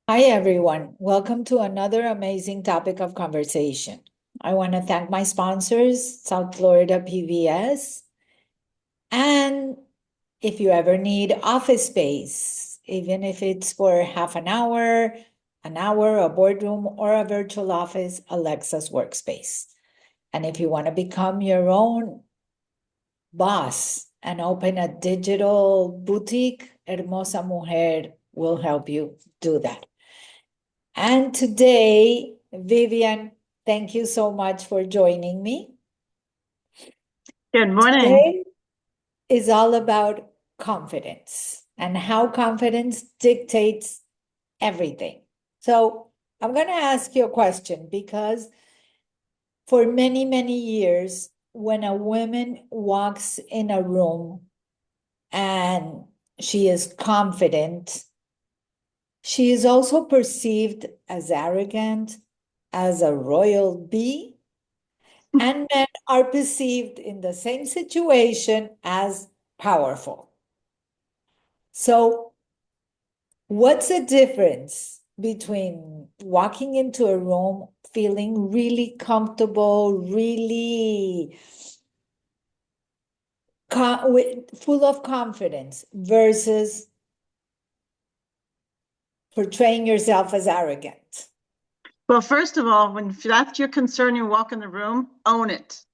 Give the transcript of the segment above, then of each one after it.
Hi, everyone. Welcome to another amazing topic of conversation. I want to thank my sponsors, South Florida PVS. And if you ever need office space, even if it's for half an hour, a boardroom, or a virtual office, Alexa's Workspace. And if you want to become your own boss and open a digital boutique, Hermosa Mujer will help you do that. And today, Vivian, thank you so much for joining me. Good morning. Today is all about confidence and how confidence dictates everything. So, I'm going to ask you a question because for many, many years, when a woman walks in a room and she is confident, she is also perceived as arrogant, as a royal bee, and men are perceived in the same situation as powerful. So, what's the difference between walking into a room feeling really comfortable, really full of confidence versus portraying yourself as arrogant? Well, first of all, when that's your concern, you walk in the room, own it.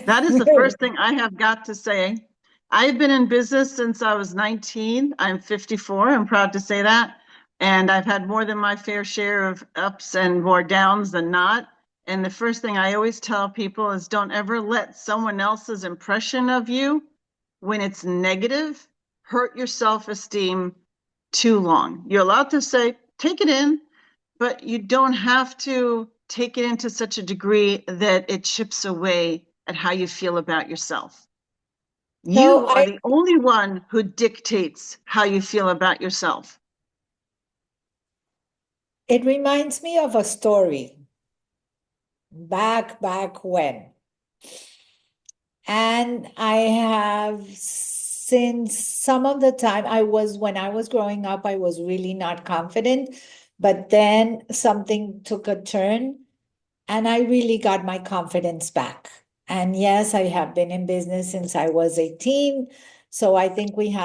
That is the first thing I have got to say. I've been in business since I was 19. I'm 54. I'm proud to say that. And I've had more than my fair share of ups and more downs than not. And the first thing I always tell people is don't ever let someone else's impression of you, when it's negative, hurt your self-esteem too long. You're allowed to say, take it in, but you don't have to take it into such a degree that it chips away at how you feel about yourself. So You are the only one who dictates how you feel about yourself. it reminds me of a story back when. And I have since some of the time when I was growing up, I was really not confident, but then something took a turn and I really got my confidence back. And yes, I have been in business since I was 18. So I think we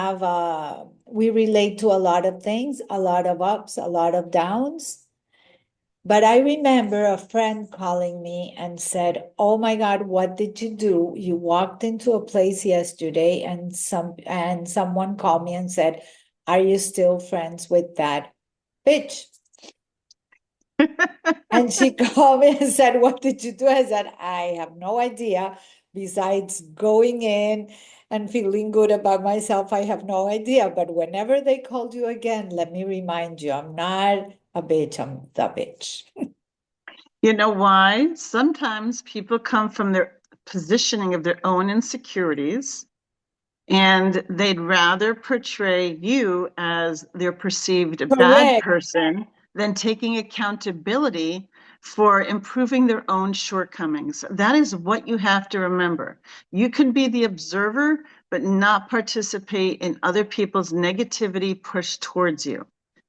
relate to a lot of things, a lot of ups, a lot of downs. But I remember a friend calling me and said, "Oh my God, what did you do? You walked into a place yesterday and someone called me and said, 'Are you still friends with that bitch?'" And she called me and said, "What did you do?" I said, "I have no idea. Besides going in and feeling good about myself, I have no idea. But whenever they called you again, let me remind you, I'm not a bitch, I'm the bitch." You know why? Sometimes people come from their positioning of their own insecurities, and they'd rather portray you as their perceived bad Correct. person than taking accountability for improving their own shortcomings. That is what you have to remember. You can be the observer, but not participate in other people's negativity pushed towards you.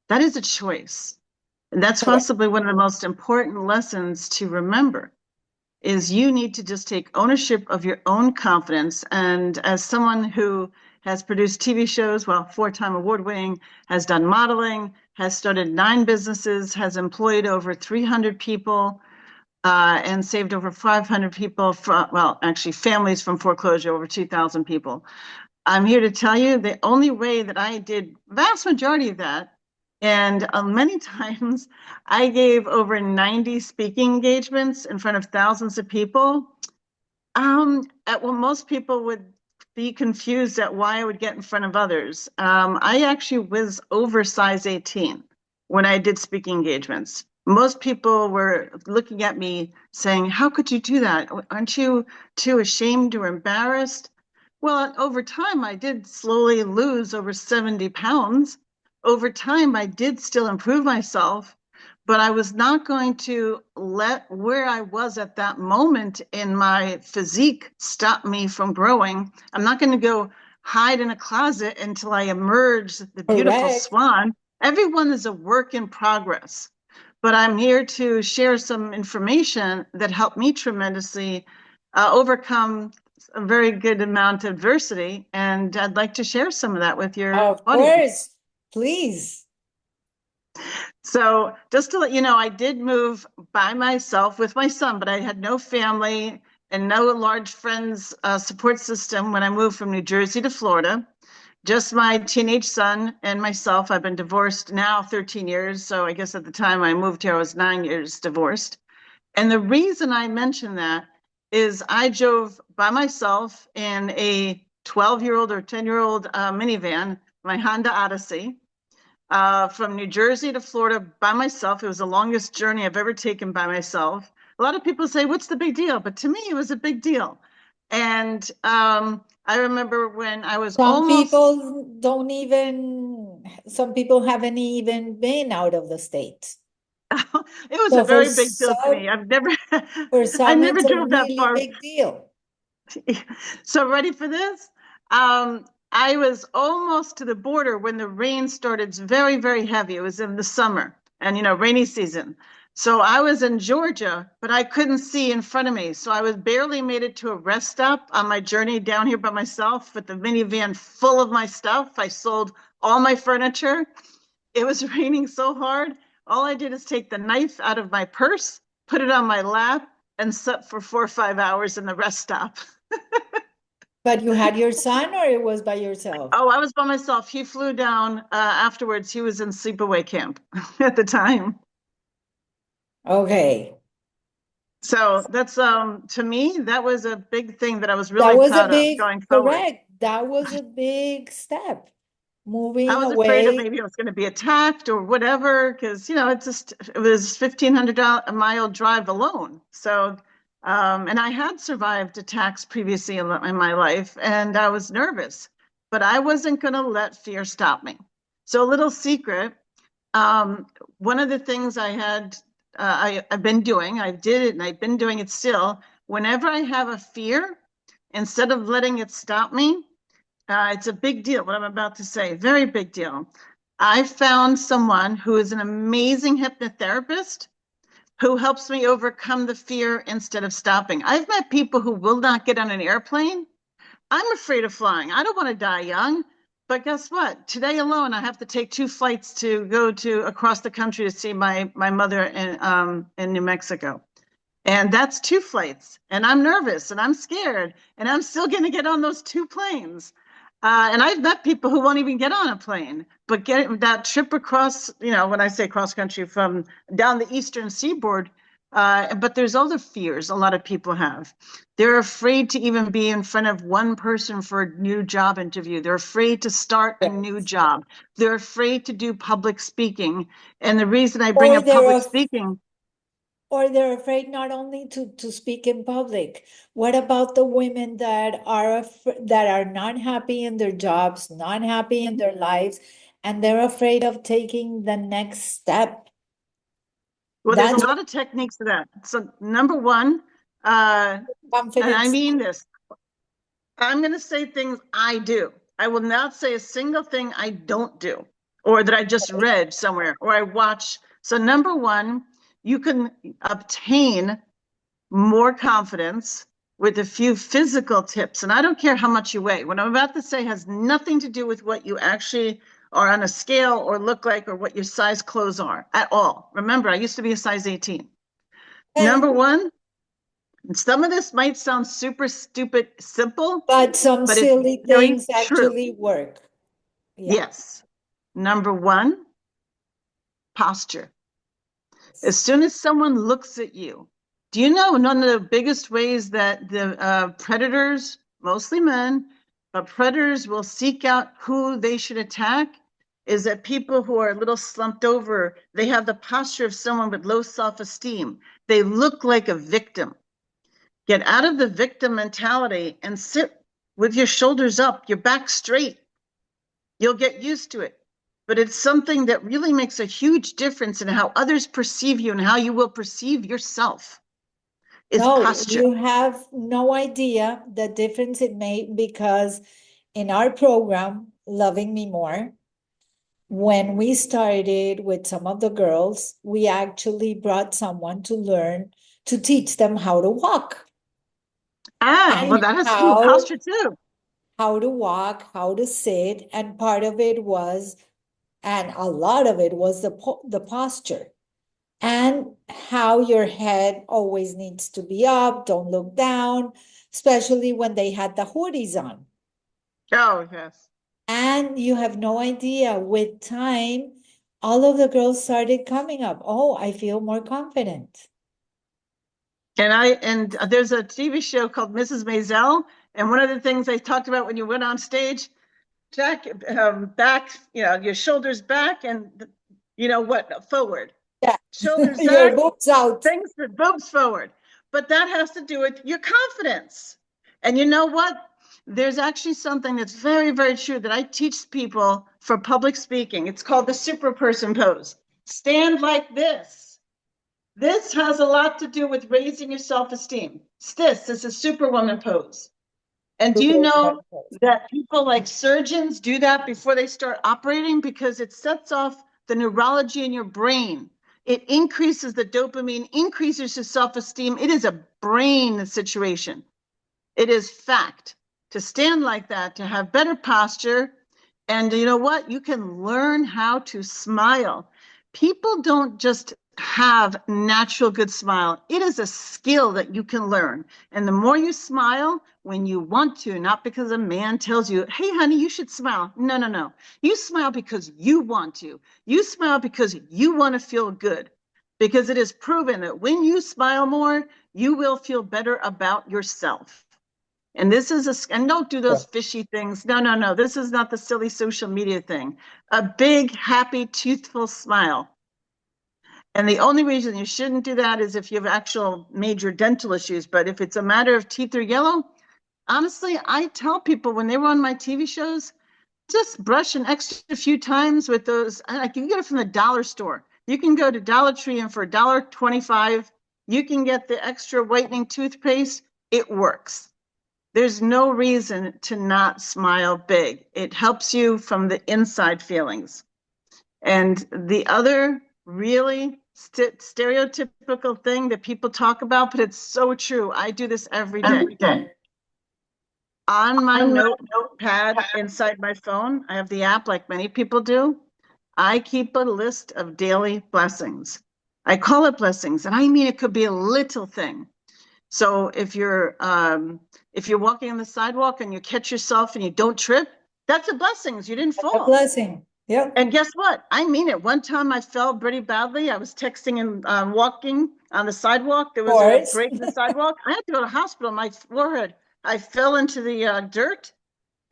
That is a choice. And that's Correct. possibly one of the most important lessons to remember is you need to just take ownership of your own confidence. And as someone who has produced TV shows, well, 4-time award winning, has done modeling, has started 9 businesses, has employed over 300 people, and saved over 500 people from, well, actually families from foreclosure, over 2,000 people. I'm here to tell you the only way that I did vast majority of that, and many times I gave over 90 speaking engagements in front of thousands of people. Well, most people would be confused at why I would get in front of others. I actually was over size 18 when I did speaking engagements. Most people were looking at me saying, "How could you do that? Aren't you too ashamed or embarrassed?" Well, over time, I did slowly lose over 70 pounds. Over time, I did still improve myself, but I was not going to let where I was at that moment in my physique stop me from growing. I'm not going to go hide in a closet until I emerge the beautiful Correct. swan. Everyone is a work in progress, but I'm here to share some information that helped me tremendously overcome a very good amount of adversity. And I'd like to share some of that with your Of audience. course, please. So just to let you know, I did move by myself with my son, but I had no family and no large friends support system when I moved from New Jersey to Florida. Just my teenage son and myself. I've been divorced now 13 years. So I guess at the time I moved here, I was 9 years divorced. And the reason I mention that is I drove by myself in a 12-year-old or 10-year-old minivan, my Honda Odyssey, from New Jersey to Florida by myself. It was the longest journey I've ever taken by myself. A lot of people say, what's the big deal? But to me, it was a big deal. And I remember when I was Some almost, people don't even, some people haven't even been out of the state. it was a So very big deal to me. for I some, never it's a drove that really far. big deal. So ready for this? I was almost to the border when the rain started. It's very, very heavy. It was in the summer and, rainy season. So I was in Georgia, but I couldn't see in front of me. So I was barely made it to a rest stop on my journey down here by myself with the minivan full of my stuff. I sold all my furniture. It was raining so hard. All I did is take the knife out of my purse, put it on my lap, and slept for 4 or 5 hours in the rest stop. But you had your son or it was by yourself? Oh, I was by myself. He flew down afterwards. He was in sleepaway camp at the time. Okay. So that's to me, that was a big thing that I was That really was a proud of big, going forward. correct. That was a big step. I Moving was afraid of away. maybe I was going to be attacked or whatever, because it was 1,500-mile drive alone. So, and I had survived attacks previously in my life, and I was nervous, but I wasn't going to let fear stop me. So, a little secret. One of the things I've been doing, I did it, and I've been doing it still. Whenever I have a fear, instead of letting it stop me. It's a big deal, what I'm about to say, very big deal. I found someone who is an amazing hypnotherapist who helps me overcome the fear instead of stopping. I've met people who will not get on an airplane. I'm afraid of flying. I don't want to die young. But guess what? Today alone, I have to take 2 flights to go to across the country to see my mother in New Mexico. And that's 2 flights. And I'm nervous and I'm scared. And I'm still going to get on those 2 planes. And I've met people who won't even get on a plane, but get that trip across, when I say cross country from down the eastern seaboard. But there's other fears a lot of people have. They're afraid to even be in front of one person for a new job interview. They're afraid to start a new job. They're afraid to do public speaking. And the reason I bring Or up public they're speaking, or they're afraid not only to speak in public. What about the women that that are not happy in their jobs, not happy in their lives, and they're afraid of taking the next step? well, there's a That's lot of techniques to that. So number one, and I confidence. mean this, I'm going to say things I do. I will not say a single thing I don't do or that I just read somewhere or I watch. So number one, you can obtain more confidence with a few physical tips. And I don't care how much you weigh. What I'm about to say has nothing to do with what you actually are on a scale or look like or what your size clothes are at all. Remember, I used to be a size 18. Number one, some of this might sound super stupid, simple, But some but it's silly very things true. actually work. Yeah. Yes. Number one, posture. As soon as someone looks at you, do you know one of the biggest ways that the predators, mostly men, but predators will seek out who they should attack is that people who are a little slumped over, they have the posture of someone with low self-esteem. They look like a victim. Get out of the victim mentality and sit with your shoulders up, your back straight. You'll get used to it. But it's something that really makes a huge difference in how others perceive you and how you will perceive yourself. Is No, posture. you have no idea the difference it made because in our program, Loving Me More, when we started with some of the girls, we actually brought someone to learn to teach them how to walk. Ah, well, And that has to do with how posture too. how to walk, how to sit, and part of it was, and a lot of it was the posture, and how your head always needs to be up, don't look down, especially when they had the hoodies on. Oh, yes. And you have no idea, with time, all of the girls started coming up. Oh, I feel more confident. And there's a TV show called Mrs. Maisel, and one of the things they talked about when you went on stage, Jack, back, your shoulders back, and what, forward, Yeah, shoulders your back, boobs out. things the boobs forward. But that has to do with your confidence. And you know what? There's actually something that's very, very true that I teach people for public speaking. It's called the super person pose. Stand like this. This has a lot to do with raising your self-esteem. This is a superwoman pose. And do you know that people like surgeons do that before they start operating? Because it sets off the neurology in your brain. It increases the dopamine, increases your self-esteem. It is a brain situation. It is fact. To stand like that, to have better posture, and you know what? You can learn how to smile. People don't just have natural good smile. It is a skill that you can learn. And the more you smile when you want to, not because a man tells you, hey, honey, you should smile. No, no, no. You smile because you want to. You smile because you want to feel good. Because it is proven that when you smile more, you will feel better about yourself. And this is and don't do those fishy things. No, no, no. This is not the silly social media thing. A big, happy, toothful smile. And the only reason you shouldn't do that is if you have actual major dental issues. But if it's a matter of teeth are yellow, honestly, I tell people when they were on my TV shows, just brush an extra few times with those. Like you can get it from the dollar store. You can go to Dollar Tree and for $1.25, you can get the extra whitening toothpaste. It works. There's no reason to not smile big. It helps you from the inside feelings. And the other really stereotypical thing that people talk about, but it's so true. I do this every day. On my notepad inside my phone, I have the app like many people do. I keep a list of daily blessings. I call it blessings, and I mean it could be a little thing. So if you're walking on the sidewalk and you catch yourself and you don't trip, that's a blessing. You didn't A fall. blessing. Yep. And guess what? I mean it. One time I fell pretty badly. I was texting and walking on the sidewalk. There was a break in the sidewalk. I had to go to the hospital. My forehead, I fell into the dirt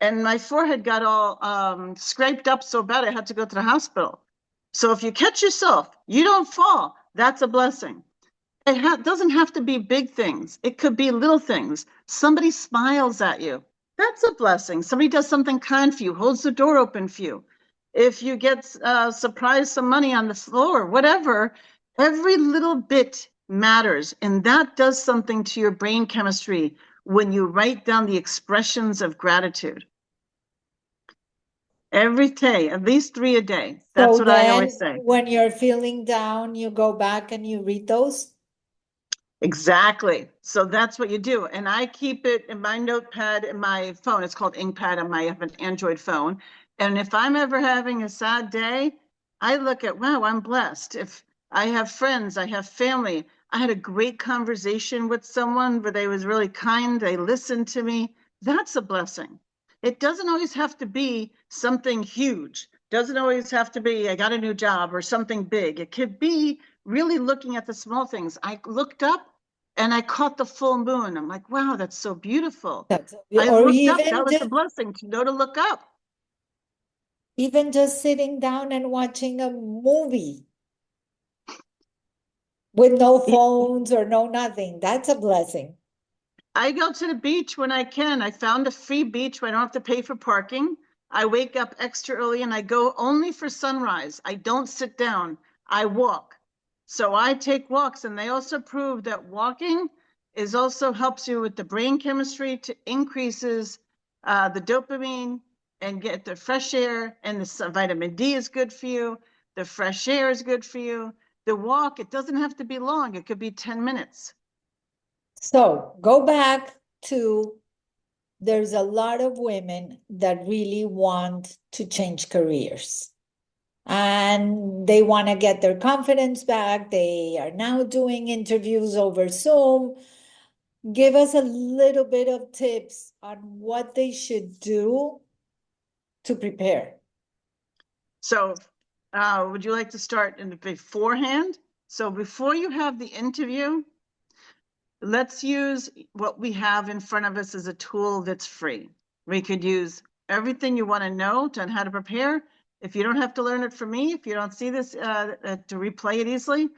and my forehead got all scraped up so bad I had to go to the hospital. So if you catch yourself, you don't fall. That's a blessing. It doesn't have to be big things. It could be little things. Somebody smiles at you. That's a blessing. Somebody does something kind for you, holds the door open for you. If you get surprised some money on the floor, whatever, every little bit matters. And that does something to your brain chemistry when you write down the expressions of gratitude. Every day, at least 3 a day. That's So what I then, always say. when you're feeling down, you go back and you read those? Exactly. So that's what you do. And I keep it in my notepad in my phone. It's called InkPad on I have an Android phone. And if I'm ever having a sad day, I look at, wow, I'm blessed. If I have friends, I have family. I had a great conversation with someone where they was really kind. They listened to me. That's a blessing. It doesn't always have to be something huge. Doesn't always have to be, I got a new job or something big. It could be really looking at the small things. I looked up and I caught the full moon. I'm like, wow, that's so beautiful. I Or looked up, that even was a just blessing to know to look up. even just sitting down and watching a movie with no phones or no nothing. That's a blessing. I go to the beach when I can. I found a free beach where I don't have to pay for parking. I wake up extra early and I go only for sunrise. I don't sit down, I walk. So I take walks, and they also prove that walking is also helps you with the brain chemistry to increases the dopamine, and get the fresh air, and the vitamin D is good for you. The fresh air is good for you. The walk, it doesn't have to be long. It could be 10 minutes. So go back to, there's a lot of women that really want to change careers and they want to get their confidence back. They are now doing interviews over Zoom. Give us a little bit of tips on what they should do to prepare. So would you like to start in the beforehand? So before you have the interview, let's use what we have in front of us as a tool that's free. We could use everything you want to know on how to prepare. If you don't have to learn it from me, if you don't see this to replay it easily,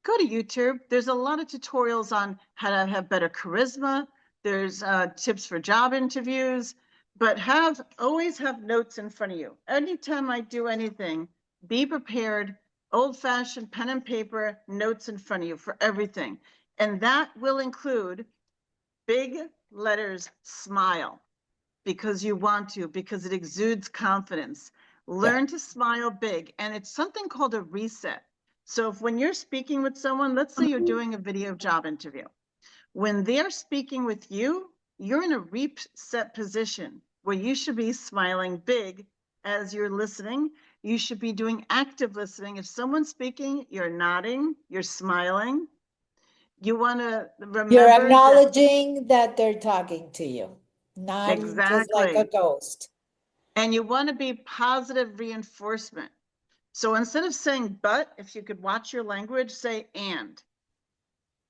go to YouTube. There's a lot of tutorials on how to have better charisma. There's tips for job interviews, but always have notes in front of you. Anytime I do anything, be prepared, old-fashioned pen and paper, notes in front of you for everything. And that will include big letters, smile, because you want to, because it exudes confidence. Learn to smile big. And it's something called a reset. So if when you're speaking with someone, let's say you're doing a video job interview, when they're speaking with you, you're in a reset position where you should be smiling big as you're listening. You should be doing active listening. If someone's speaking, you're nodding, you're smiling. You want to remember You're acknowledging that they're talking to you, not just like a exactly. ghost. And you want to be positive reinforcement. So instead of saying but, if you could watch your language, say and.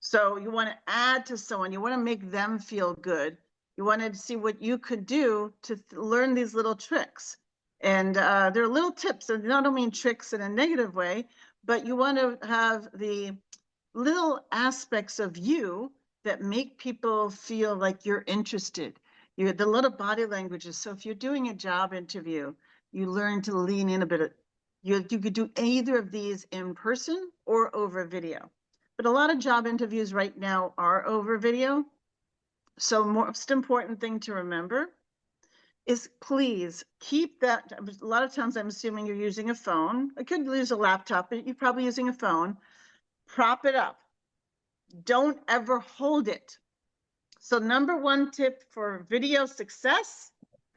So you want to add to someone, you want to make them feel good. You want to see what you could do to learn these little tricks. And they're little tips, and I don't mean tricks in a negative way, but you want to have the little aspects of you that make people feel like you're interested. The little body languages. So if you're doing a job interview, you learn to lean in a bit. You could do either of these in person or over video. But a lot of job interviews right now are over video. So most important thing to remember is please keep that. A lot of times I'm assuming you're using a phone. I could use a laptop, but you're probably using a phone. Prop it up. Don't ever hold it. So number one tip for video success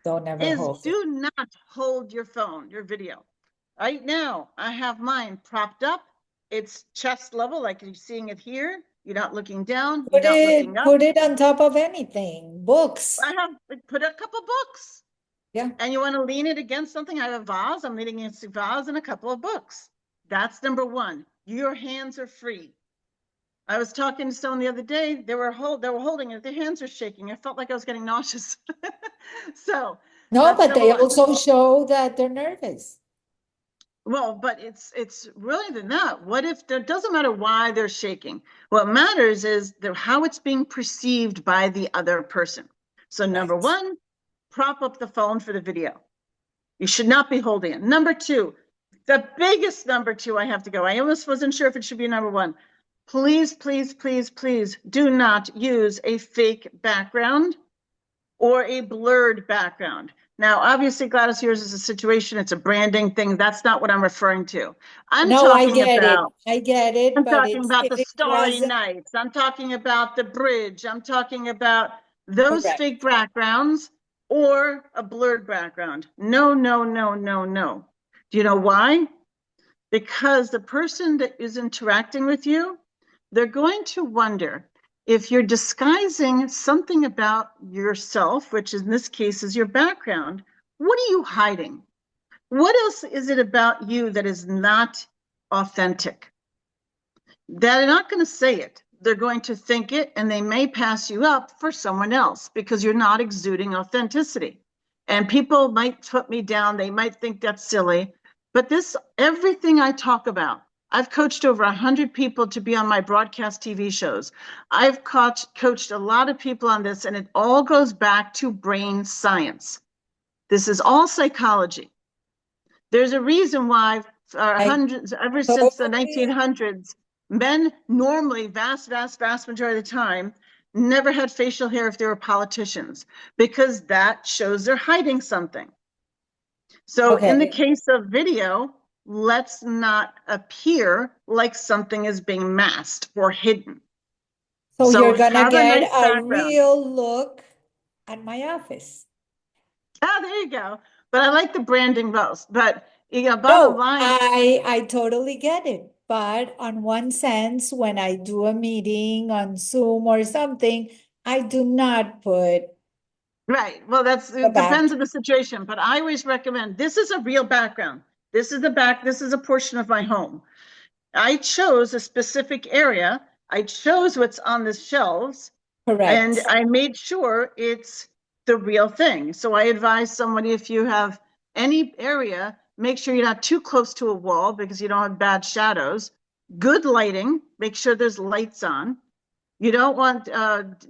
is do not hold your phone, your video. Right now, I have mine propped up. It's chest level, like you're seeing it here. You're not looking down, you're not looking up. Put it on top of anything, books. I have put a couple books. Yeah. And you want to lean it against something. I have a vase. I'm leaning against a vase and a couple of books. That's number one. Your hands are free. I was talking to someone the other day. They were holding it. Their hands were shaking. I felt like I was getting nauseous. So no, but they also show that they're nervous. Well, but it's really than that. What if it doesn't matter why they're shaking? What matters is how it's being perceived by the other person. So number one, prop up the phone for the video. You should not be holding it. Number two, the biggest number two I have to go. I almost wasn't sure if it should be number one. Please, please, please, please do not use a fake background or a blurred background. Now, obviously, Gladys, yours is a situation. It's a branding thing. That's not what I'm referring to. I get it. I'm talking about the Starry Nights. I'm talking about the bridge. I'm talking about those fake backgrounds or a blurred background. No, no, no, no, no. Do you know why? Because the person that is interacting with you, they're going to wonder if you're disguising something about yourself, which in this case is your background. What are you hiding? What else is it about you that is not authentic? They're not going to say it. They're going to think it, and they may pass you up for someone else because you're not exuding authenticity. And people might put me down. They might think that's silly. But everything I talk about, I've coached over 100 people to be on my broadcast TV shows. I've coached a lot of people on this, and it all goes back to brain science. This is all psychology. There's a reason why ever since the 1900s, men normally, vast majority of the time, never had facial hair if they were politicians, because that shows they're hiding something. So in the Okay. case of video, let's not appear like something is being masked or hidden. So you're So gonna have a get nice a background. real look at my office. Ah, there you go. But I like the branding most. But bottom No, line, I totally get it. But on one sense, when I do a meeting on Zoom or something, I do not put right. Well, the it back. depends on the situation, but I always recommend this is a real background. This is the back, this is a portion of my home. I chose a specific area. I chose what's on the shelves, and Correct. I made sure it's the real thing. So I advise somebody, if you have any area, make sure you're not too close to a wall because you don't have bad shadows. Good lighting, make sure there's lights on. You don't want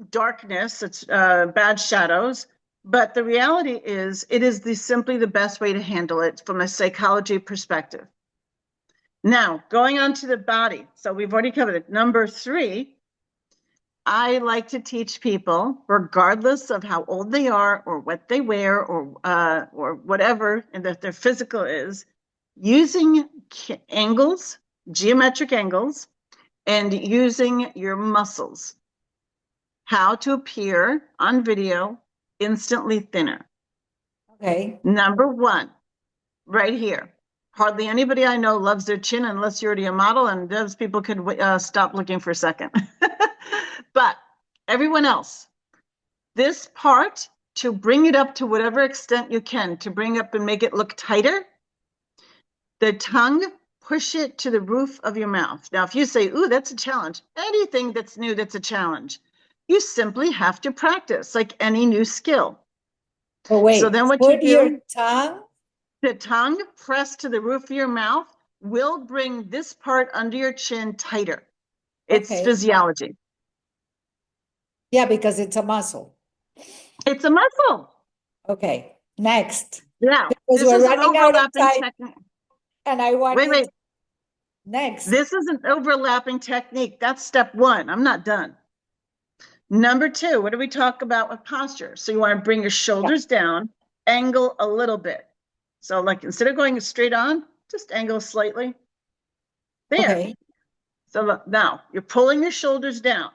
darkness, it's bad shadows. But the reality is, it is simply the best way to handle it from a psychology perspective. Now, going on to the body. So we've already covered it. Number 3, I like to teach people, regardless of how old they are or what they wear or whatever and that their physical is, using angles, geometric angles, and using your muscles. How to appear on video instantly thinner. Okay. Number 1, right here. Hardly anybody I know loves their chin unless you're already a model, and those people could stop looking for a second. But everyone else, this part, to bring it up to whatever extent you can, to bring up and make it look tighter, the tongue, push it to the roof of your mouth. Now, if you say, ooh, that's a challenge, anything that's new, that's a challenge. You simply have to practice like any new skill. But So wait, then what you put your do, tongue. the tongue pressed to the roof of your mouth will bring this part under your chin tighter. It's Okay. physiology. Yeah, because it's a muscle. It's a muscle. Okay. Next. Now, Because this we're is an running out of overlapping time technique. and I want Wait, you to wait. next. This is an overlapping technique. That's step 1. I'm not done. Number 2, what do we talk about with posture? So you want to bring your Yeah. shoulders down, angle a little bit. So like instead of going straight on, just angle slightly. There. Okay. So look, now you're pulling your shoulders down.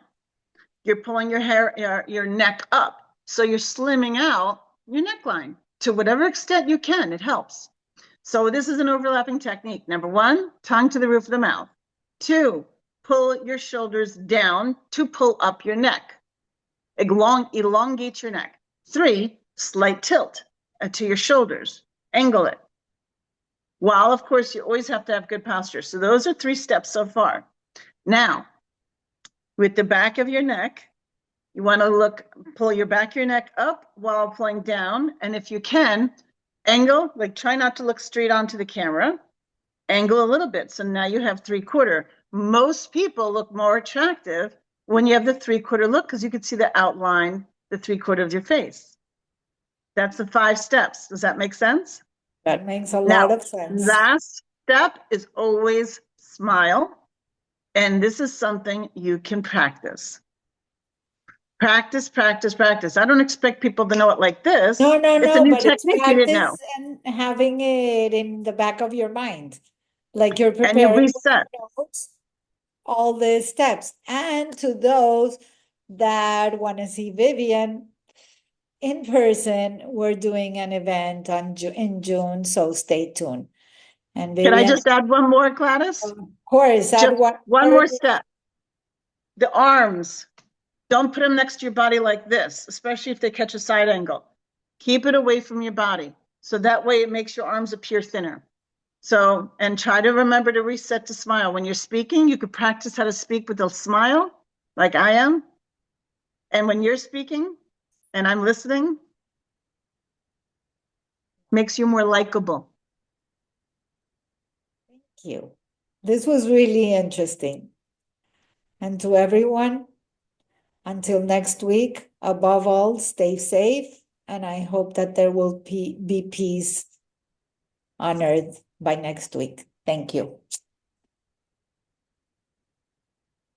You're pulling your hair, your neck up. So you're slimming out your neckline to whatever extent you can. It helps. So this is an overlapping technique. Number 1, tongue to the roof of the mouth. 2, pull your shoulders down to pull up your neck. Elongate your neck. 3, slight tilt to your shoulders. Angle it. While, of course, you always have to have good posture. So those are 3 steps so far. Now, with the back of your neck, you want to pull your back of your neck up while pulling down. And if you can, angle, like try not to look straight onto the camera, angle a little bit. So now you have 3/4. Most people look more attractive when you have the 3/4 look because you can see the outline, the 3/4 of your face. That's the 5 steps. Does that make sense? That makes a lot Now, of sense. last step is always smile. And this is something you can practice. Practice, practice, practice. I don't expect people to know it like this. No, no, It's a no, new but it's technique you didn't know. practice and having it in the back of your mind. Like you're And you preparing with reset. notes, all the steps. And to those that want to see Vivian in person, we're doing an event in June, so stay tuned. And Can I Vivian, just add one more, Gladys? of course, add Just one one more. more step. The arms. Don't put them next to your body like this, especially if they catch a side angle. Keep it away from your body. So that way it makes your arms appear thinner. So, and try to remember to reset to smile. When you're speaking, you could practice how to speak with a smile, like I am. And when you're speaking and I'm listening, makes you more likable. Thank you. This was really interesting. And to everyone, until next week, above all, stay safe. And I hope that there will be peace on earth by next week. Thank you.